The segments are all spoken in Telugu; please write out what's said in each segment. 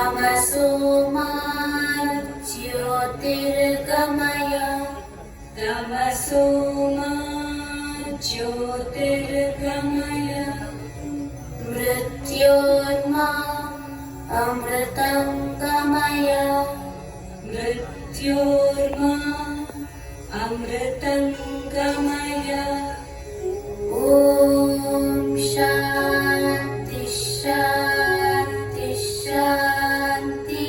तमसो मा ज्योतिर्गमय तमसो मा ज्योतिर्गमय मृत्योर्मा अमृतं गमय मृत्योर्मा अमृतं गमय ॐ शान्ति शान्ति शान्ति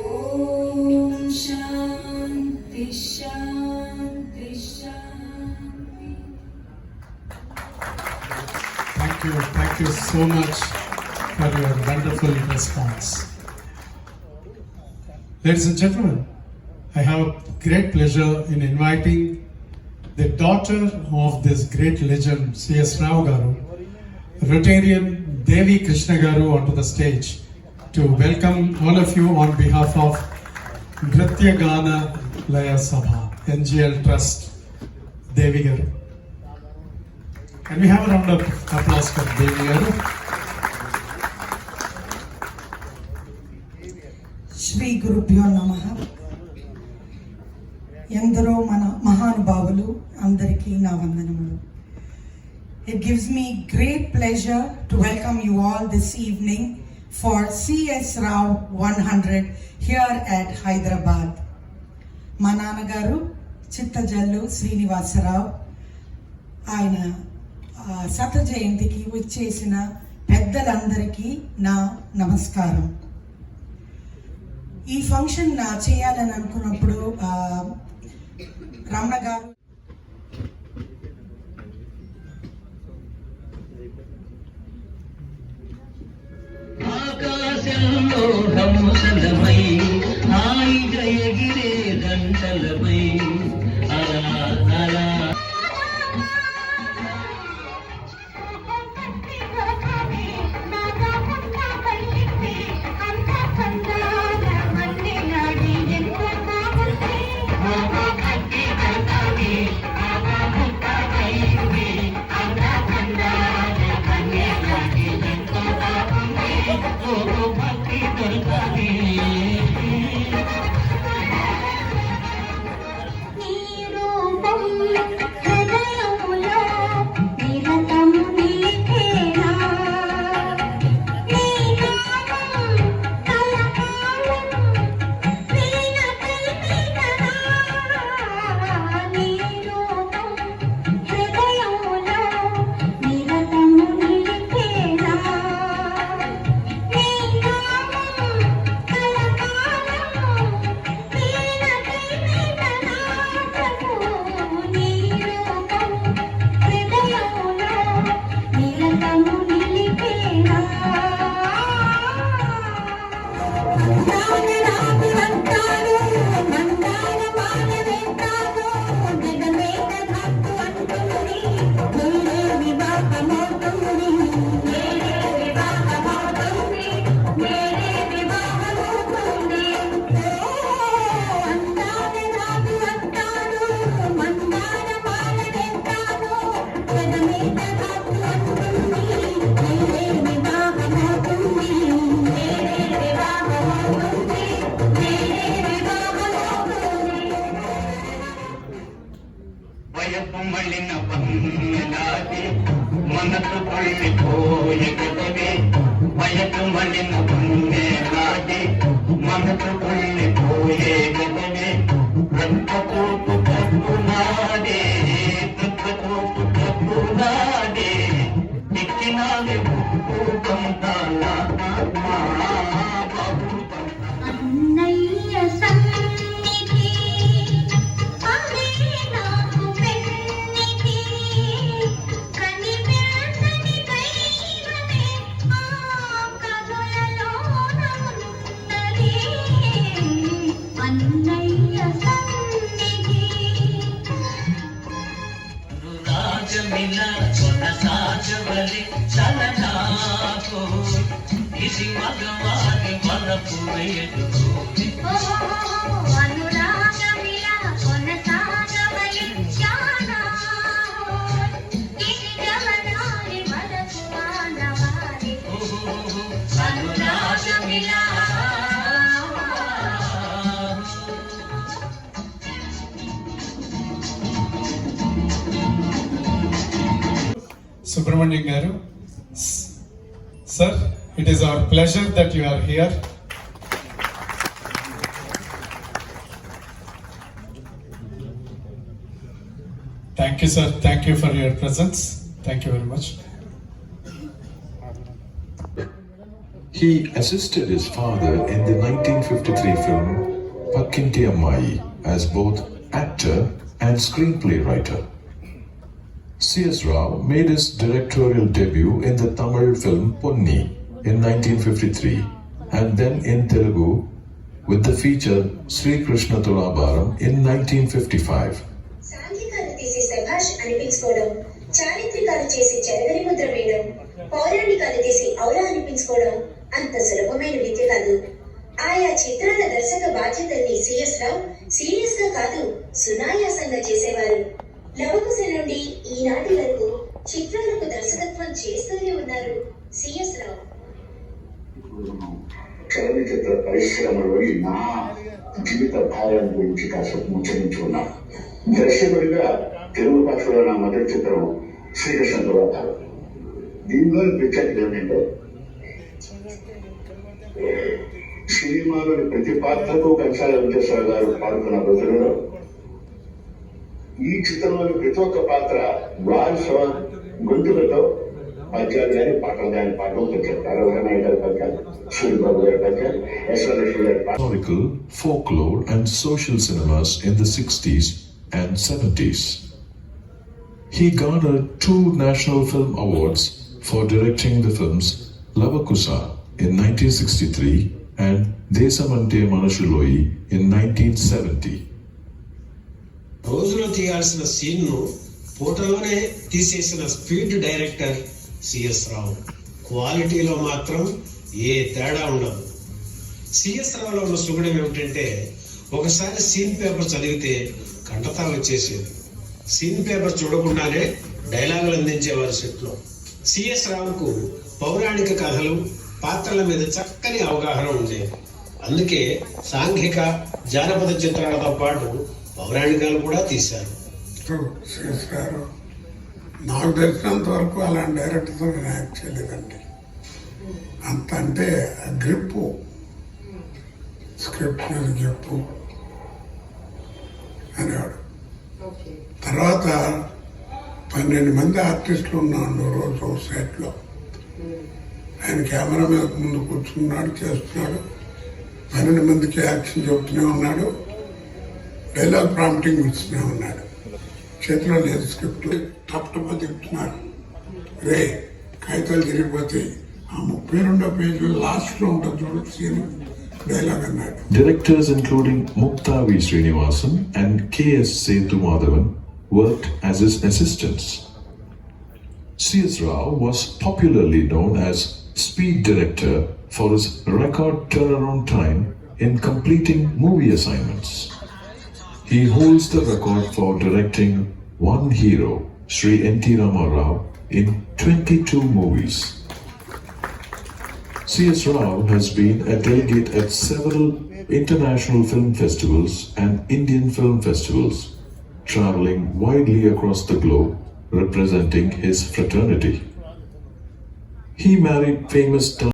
ॐ शान्ति शान्ति शान्ति. Thank you so much for your wonderful response. Ladies and gentlemen, I have a great pleasure in inviting the daughter of this great legend, C.S. Rao Garu, Rotarian Devi Krishna Garu, onto the stage to welcome all of you on behalf of Nritya Gana Laya Sabha, NGL Trust, Devi Garu. Can we have a round of applause for Devi Garu? Shri గురుభ్యో నమః. ఎందరో మన మహానుభావులు అందరికీ నా వందనములు. It gives me great pleasure to welcome you all this evening for C.S. Rao 100 here at Hyderabad. మా నాన్నగారు చిత్తజల్లు శ్రీనివాసరావు, ఆయన శత జయంతికి వచ్చేసిన పెద్దలందరికీ నా నమస్కారం. ఈ ఫంక్షన్ చేయాలని అనుకున్నప్పుడు రమణ గారు ఆకాశంలో హంసలమై హాయిగా ఎగిరే గంటలమై అలా అలా మళ్ళిన పన్నెలాగే మనసు పళ్ళిపోయే కదవే వయసు మళ్ళిన పన్నెలాగే మనసు పళ్ళిపోయే కదవే రక్తపోటు కప్పునాడే రక్తపోటు కప్పునాడే ఎక్కినాడే భూకంతాలా కొనసాగవలి చలనాకు ఇది మగవారి వలపు వేడుకోని అనురాగమిల కొనసాగవలి చలనాకు ఇది జవనారి వలపు ఆనవారి అనురాగమిల Subramanian Garu. Sir, it is our pleasure that you are here. Thank you, sir. Thank you for your presence. Thank you very much. He assisted his father in the 1953 film Pakkinti Ammai as both actor and screenplay writer. C.S. Rao made his directorial debut in the Tamil film Ponni in 1953 and then in Telugu with the feature Sri Krishna Tulabaram in 1955. సాంఘికాలు తీసి శభాష్ అనిపించుకోవడం, చారిత్రికాలు చేసి చెరగని ముద్ర వేయడం, పౌరాణికాలు తీసి ఔరా అనిపించుకోవడం అంత సులభమైన విద్య కాదు. ఆయా చిత్రాల దర్శక బాధ్యతల్ని సిఎస్ రావు సీరియస్ గా కాదు, సునాయాసంగా చేసేవారు. లవకుశ నుండి ఈనాటి వరకు చిత్రాలకు దర్శకత్వం చేస్తూనే ఉన్నారు సిఎస్ రావు. చలనచిత్ర పరిశ్రమలోని నా జీవిత భార్య గురించి కాసేపు ముచ్చరించుకున్నాను. దర్శకుడిగా తెలుగు భాషలో నా మొదటి చిత్రం శ్రీకృష్ణ తులాభారం. దీనిలోని ప్రత్యేకత ఏమిటంటే సినిమాలోని ప్రతి పాత్రకు కంచాల వెంకటేశ్వర గారు పాడుతున్న రోజులలో ఈ చిత్రంలోని ప్రతి ఒక్క పాత్ర వారి గొంతులతో పద్యాలు కానీ పాటలు కానీ పాడడం చెప్పారు. రమణయ్య గారి పద్యాలు, సూర్యబాబు గారి పద్యాలు, యశ్వరేశ్వర గారి పాటలు. Historical, folklore and social cinemas in the 60s and 70s. He garnered 2 National Film Awards for directing the films Lavakusa in 1963 and Desamante Manashuloyi in 1970. రోజులో తీయాల్సిన సీన్ను పూటలోనే తీసేసిన స్పీడ్ డైరెక్టర్ సిఎస్ రావు. క్వాలిటీలో మాత్రం ఏ తేడా ఉండదు. సిఎస్ రావులో ఉన్న సుగుణం ఏమిటంటే ఒకసారి సీన్ పేపర్ చదివితే కంటతా వచ్చేసేది. సీన్ పేపర్ చూడకుండానే డైలాగులు అందించేవారు సెట్లో. సిఎస్ రావుకు పౌరాణిక కథలు, పాత్రల మీద చక్కని అవగాహన ఉండేది. అందుకే సాంఘిక, జానపద చిత్రాలతో పాటు పౌరాణికాలు కూడా తీశారు. సిఎస్ గారు నాకు తెలిసినంత వరకు అలాంటి డైరెక్టర్తో నేను యాక్ట్ చేయలేదండి. అంత అంటే గ్రిప్పు, స్క్రిప్ట్ మీద గ్రిప్పు అనేవాడు. తర్వాత 12 మంది ఆర్టిస్టులు ఉన్నాడు రోజు సెట్లో. ఆయన కెమెరా మీద ముందు కూర్చున్నాడు, చేస్తున్నాడు. 12 మందికి యాక్షన్ చెబుతూనే ఉన్నాడు, డైలాగ్ ప్రాంప్టింగ్ ఇస్తూనే ఉన్నాడు. చేతిలో లేదు స్క్రిప్ట్, టప్ చెప్తున్నారు. రే కాగితాలు తిరిగిపోతాయి, ఆ 32వ పేజీ లాస్ట్లో ఉంటుంది చూడు సీన్, డైలాగ్ అన్నాడు. Directors including Mukta V. Srinivasan and K.S. Sethu Madhavan worked as his assistants. C.S. Rao was popularly known as Speed Director for his record turnaround time in completing movie assignments. He holds the record for directing one hero, Sri N.T. Rama Rao, in 22 movies. C.S. Rao has been a delegate at several international film festivals and Indian film festivals, traveling widely across the globe representing his fraternity. He married famous